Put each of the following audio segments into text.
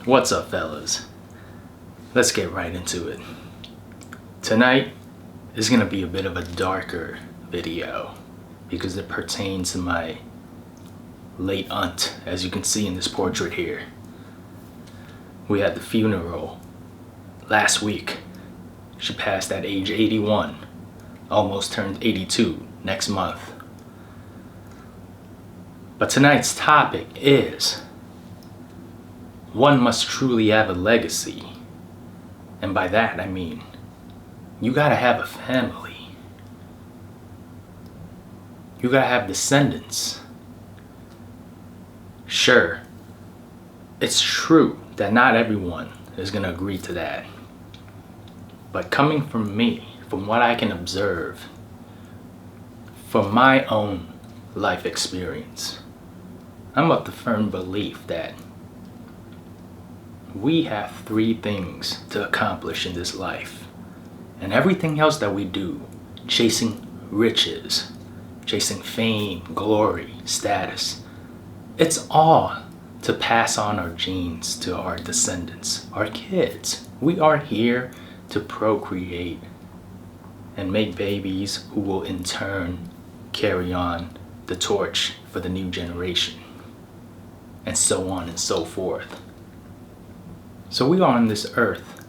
What's up, fellas? Let's get right into it. Tonight is gonna be a bit of a darker video because it pertains to my late aunt, as you can see in this portrait here. We had the funeral last week. She passed at age 81, almost turned 82 next month. But tonight's topic is one must truly have a legacy. And by that I mean, you gotta have a family. You gotta have descendants. Sure, it's true that not everyone is gonna agree to that. But coming from me, from what I can observe, from my own life experience, I'm of the firm belief that we have three things to accomplish in this life. And everything else that we do, chasing riches, chasing fame, glory, status, it's all to pass on our genes to our descendants, our kids. We are here to procreate and make babies who will in turn carry on the torch for the new generation, and so on and so forth. So we are on this earth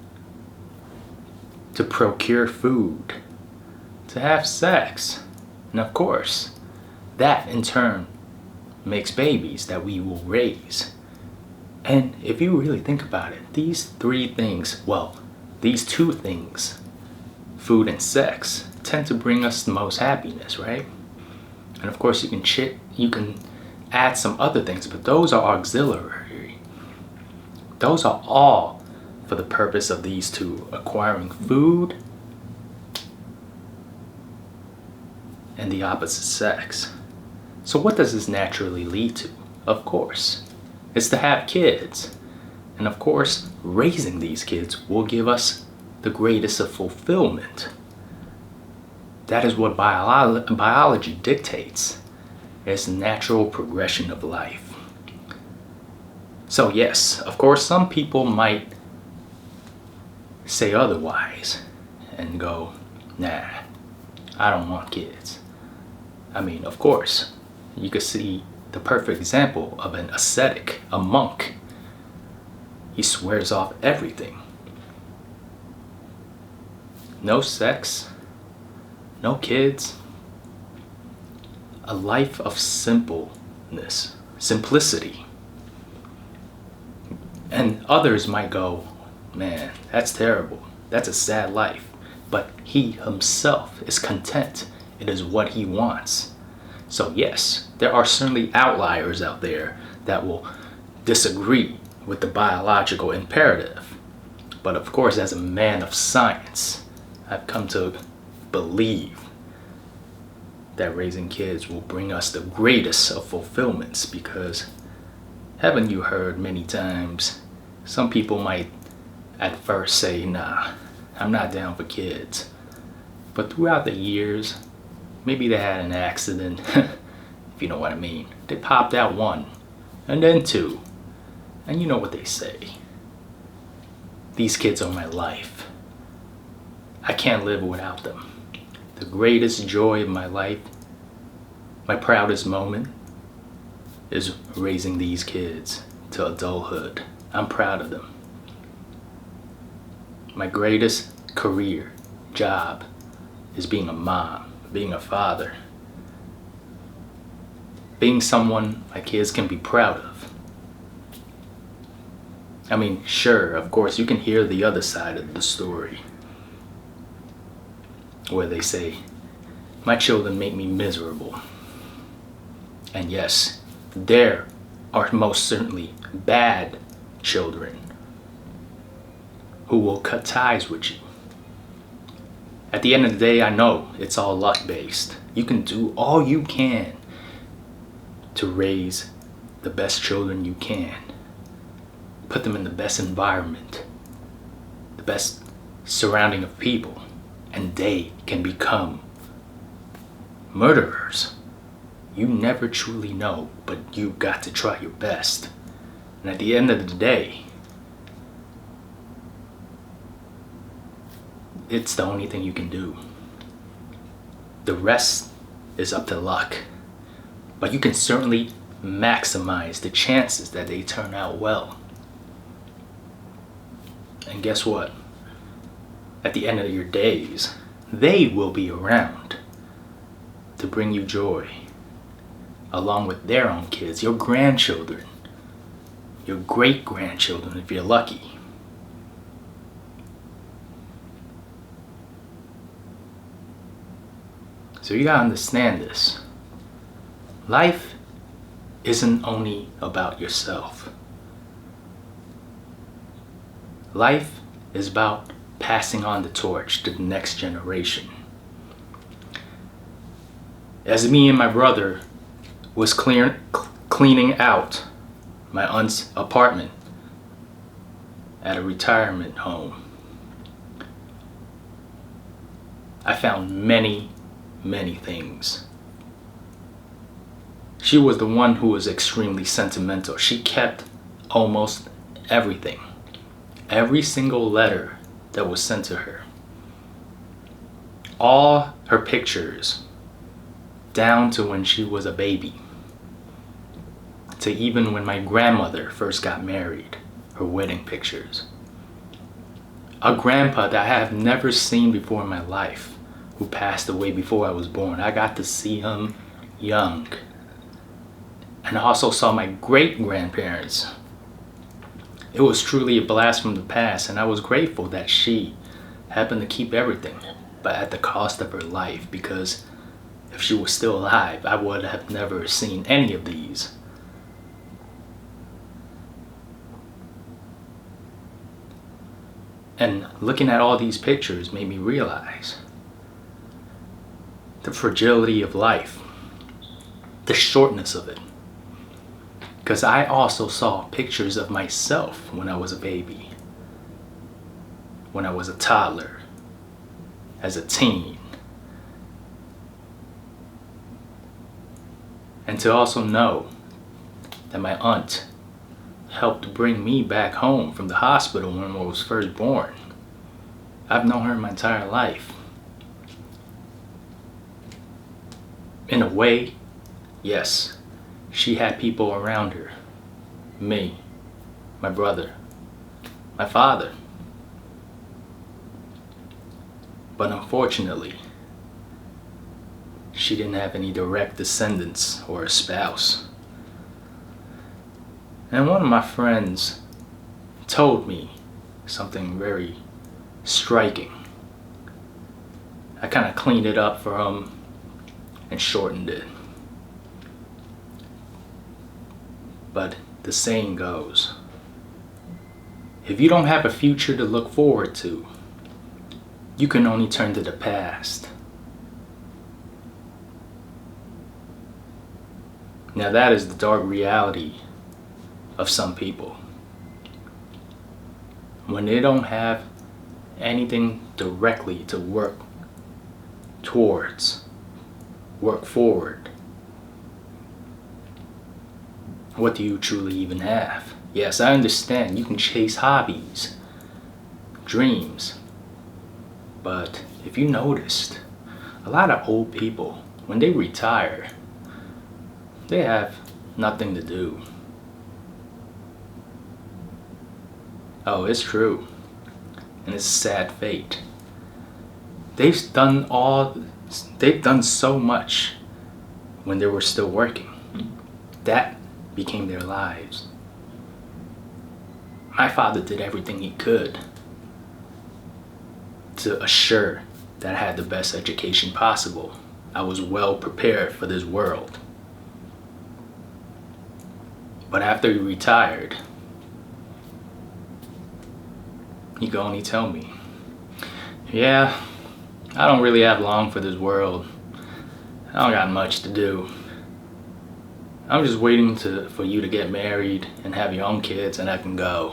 to procure food, to have sex, and of course, that in turn makes babies that we will raise. And if you really think about it, these three things, well, these two things, food and sex, tend to bring us the most happiness, right? And of course, you can add some other things, but those are auxiliary. Those are all for the purpose of these two, acquiring food and the opposite sex. So what does this naturally lead to? Of course, it's to have kids. And of course, raising these kids will give us the greatest of fulfillment. That is what biology dictates. It's the natural progression of life. So yes, of course, some people might say otherwise and go, nah, I don't want kids. I mean, of course, you could see the perfect example of an ascetic, a monk. He swears off everything. No sex, no kids, a life of simplicity. And others might go, man, that's terrible. That's a sad life. But he himself is content. It is what he wants. So yes, there are certainly outliers out there that will disagree with the biological imperative. But of course, as a man of science, I've come to believe that raising kids will bring us the greatest of fulfillments, because haven't you heard many times, some people might at first say, nah, I'm not down for kids. But throughout the years, maybe they had an accident, if you know what I mean. They popped out one, and then two. And you know what they say. These kids are my life. I can't live without them. The greatest joy of my life, my proudest moment, is raising these kids to adulthood. I'm proud of them. My greatest career, job, is being a mom, being a father, being someone my kids can be proud of. I mean, sure, of course, you can hear the other side of the story, where they say, my children make me miserable. And yes, there are most certainly bad children who will cut ties with you. At the end of the day, I know it's all luck based. You can do all you can to raise the best children you can. Put them in the best environment, the best surrounding of people, and they can become murderers. You never truly know, but you got to try your best. And at the end of the day, it's the only thing you can do. The rest is up to luck. But you can certainly maximize the chances that they turn out well. And guess what? At the end of your days, they will be around to bring you joy, along with their own kids, your grandchildren, your great-grandchildren if you're lucky. So you gotta understand this. Life isn't only about yourself. Life is about passing on the torch to the next generation. As me and my brother was cleaning out my aunt's apartment at a retirement home, I found many things. She was the one who was extremely sentimental. She kept almost everything. Every single letter that was sent to her. All her pictures, down to when she was a baby. To even when my grandmother first got married, her wedding pictures. A grandpa that I have never seen before in my life, who passed away before I was born. I got to see him young. And I also saw my great-grandparents. It was truly a blast from the past, and I was grateful that she happened to keep everything, but at the cost of her life, because if she was still alive, I would have never seen any of these. And looking at all these pictures made me realize the fragility of life, the shortness of it. Because I also saw pictures of myself when I was a baby, when I was a toddler, as a teen. And to also know that my aunt helped bring me back home from the hospital when I was first born. I've known her my entire life. In a way, yes, she had people around her. Me, my brother, my father. But unfortunately, she didn't have any direct descendants or a spouse. And one of my friends told me something very striking. I kind of cleaned it up for him and shortened it. But the saying goes, if you don't have a future to look forward to, you can only turn to the past. Now that is the dark reality of some people. When they don't have anything directly to work towards, work forward, what do you truly even have? Yes, I understand you can chase hobbies, dreams, but if you noticed, a lot of old people, when they retire, they have nothing to do. Oh, it's true. And it's a sad fate. They've done so much when they were still working. That became their lives. My father did everything he could to assure that I had the best education possible. I was well prepared for this world. But after he retired, he could only tell me, yeah, I don't really have long for this world. I don't got much to do. I'm just waiting for you to get married and have your own kids and I can go.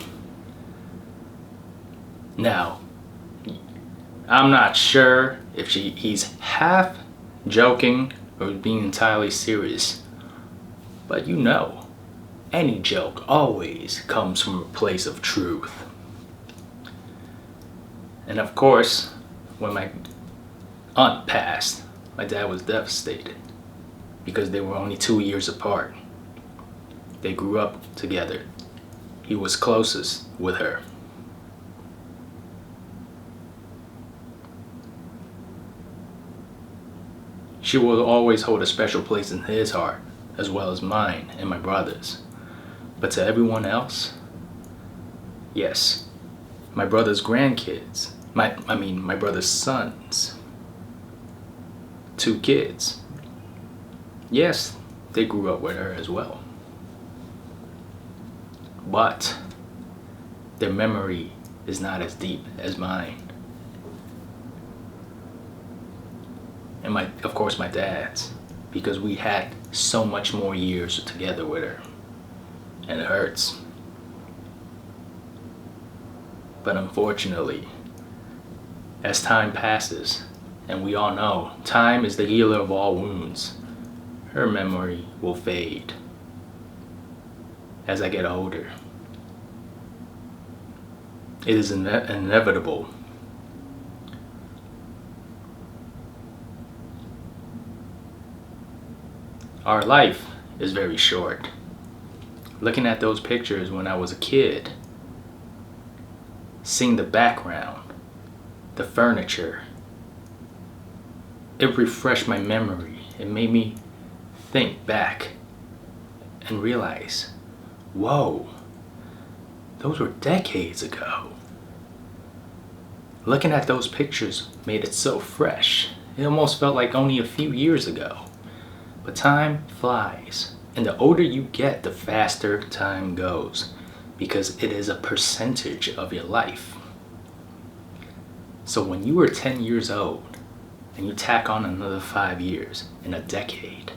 Now, I'm not sure if he's half joking or being entirely serious, but you know, any joke always comes from a place of truth. And of course, When my aunt passed, my dad was devastated because they were only 2 years apart. They grew up together. He was closest with her. She will always hold a special place in his heart, as well as mine and my brother's. But to everyone else, yes, my brother's grandkids, my brother's sons, 2 kids, yes, they grew up with her as well. But their memory is not as deep as mine. And of course my dad's, because we had so much more years together with her. And it hurts. But unfortunately, as time passes, and we all know time is the healer of all wounds, her memory will fade as I get older. It is inevitable. Our life is very short. Looking at those pictures when I was a kid, seeing the background, the furniture, it refreshed my memory. It made me think back and realize, whoa, those were decades ago. Looking at those pictures made it so fresh. It almost felt like only a few years ago. But time flies, and the older you get, the faster time goes, because it is a percentage of your life. So when you were 10 years old, and you tack on another 5 years in a decade,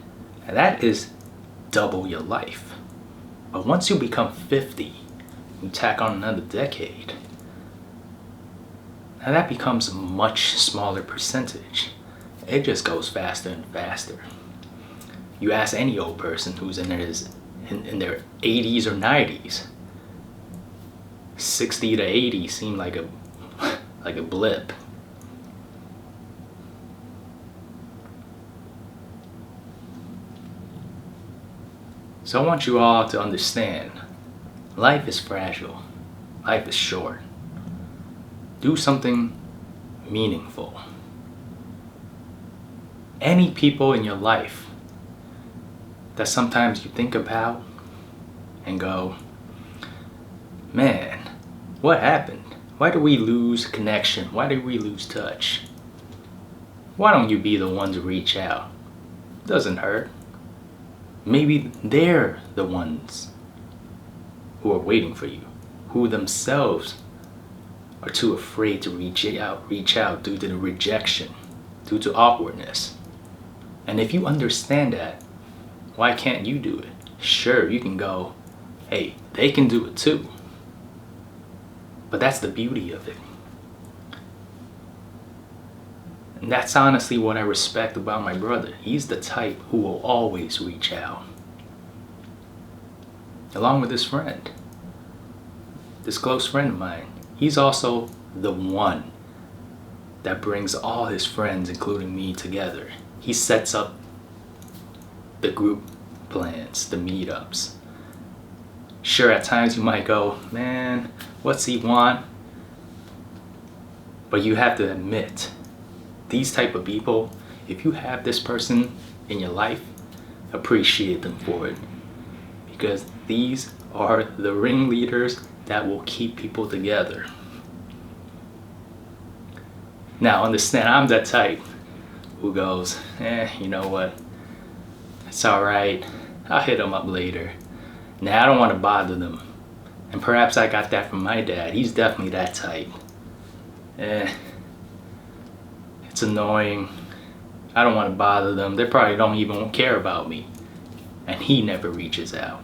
and that is double your life. But once you become 50, you tack on another decade, now that becomes a much smaller percentage. It just goes faster and faster. You ask any old person who's in their 80s or 90s, 60 to 80 seem like a blip. So I want you all to understand, life is fragile. Life is short. Do something meaningful. Any people in your life that sometimes you think about and go, man, what happened? Why did we lose connection? Why did we lose touch? Why don't you be the one to reach out? Doesn't hurt. Maybe they're the ones who are waiting for you, who themselves are too afraid to reach out due to the rejection, due to awkwardness. And if you understand that, why can't you do it? Sure, you can go, hey, they can do it too. But that's the beauty of it. And that's honestly what I respect about my brother. He's the type who will always reach out. Along with his friend, this close friend of mine, he's also the one that brings all his friends, including me, together. He sets up the group plans, the meetups. Sure, at times you might go, man, what's he want? But you have to admit, these type of people, if you have this person in your life, appreciate them for it. Because these are the ringleaders that will keep people together. Now understand, I'm that type who goes, you know what? It's alright, I'll hit them up later. Now I don't want to bother them. And perhaps I got that from my dad. He's definitely that type. It's annoying. I don't want to bother them. They probably don't even care about me. And he never reaches out.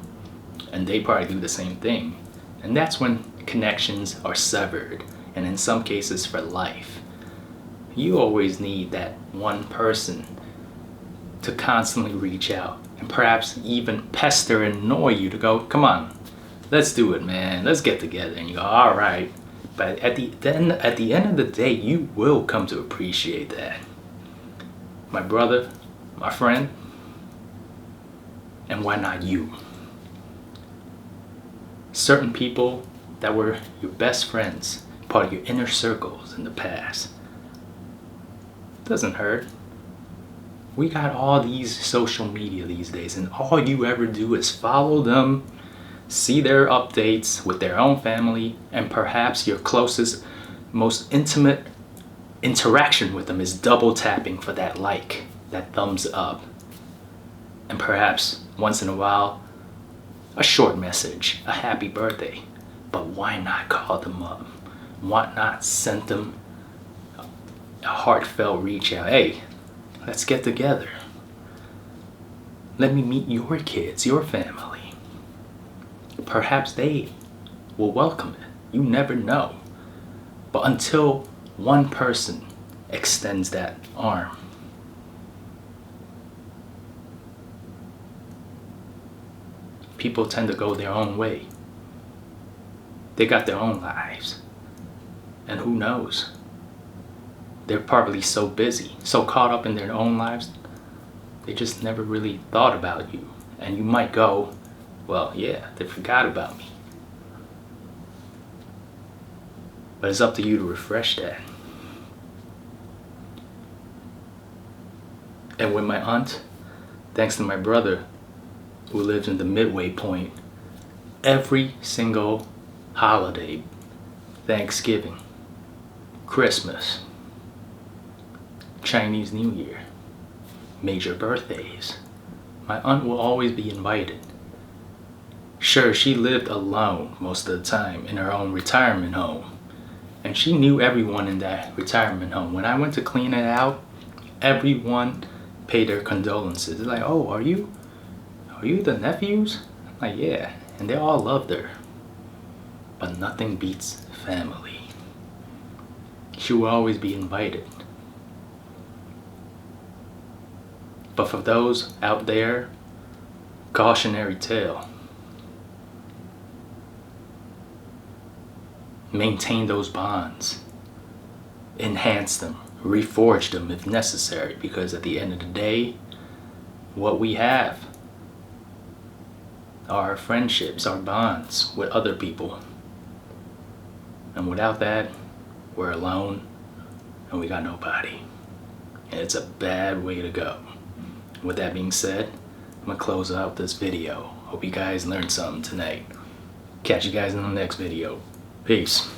And they probably do the same thing. And that's when connections are severed. And in some cases for life. You always need that one person to constantly reach out. And perhaps even pester and annoy you to go, come on, let's do it, man. Let's get together. And you go, all right. But at the end of the day, you will come to appreciate that. My brother, my friend, and why not you? Certain people that were your best friends, part of your inner circles in the past. Doesn't hurt. We got all these social media these days, and all you ever do is follow them, see their updates with their own family, and perhaps your closest, most intimate interaction with them is double tapping for that like, that thumbs up. And perhaps once in a while, a short message, a happy birthday. But why not call them up? Why not send them a heartfelt reach out? Hey, let's get together. Let me meet your kids, your family. Perhaps they will welcome it. You never know. But until one person extends that arm, people tend to go their own way. They got their own lives. And who knows? They're probably so busy, so caught up in their own lives, they just never really thought about you. And you might go, well, yeah, they forgot about me. But it's up to you to refresh that. And with my aunt, thanks to my brother, who lives in the midway point, every single holiday, Thanksgiving, Christmas, Chinese New Year, major birthdays, my aunt will always be invited. Sure, she lived alone most of the time in her own retirement home, and she knew everyone in that retirement home. When I went to clean it out, everyone paid their condolences. They're like, oh, are you the nephews? I'm like, yeah, and they all loved her. But nothing beats family. She will always be invited. But for those out there, cautionary tale. Maintain those bonds. Enhance them. Reforge them if necessary. Because at the end of the day, what we have are our friendships, our bonds with other people. And without that, we're alone and we got nobody. And it's a bad way to go. With that being said, I'm gonna close out this video. Hope you guys learned something tonight. Catch you guys in the next video. Peace.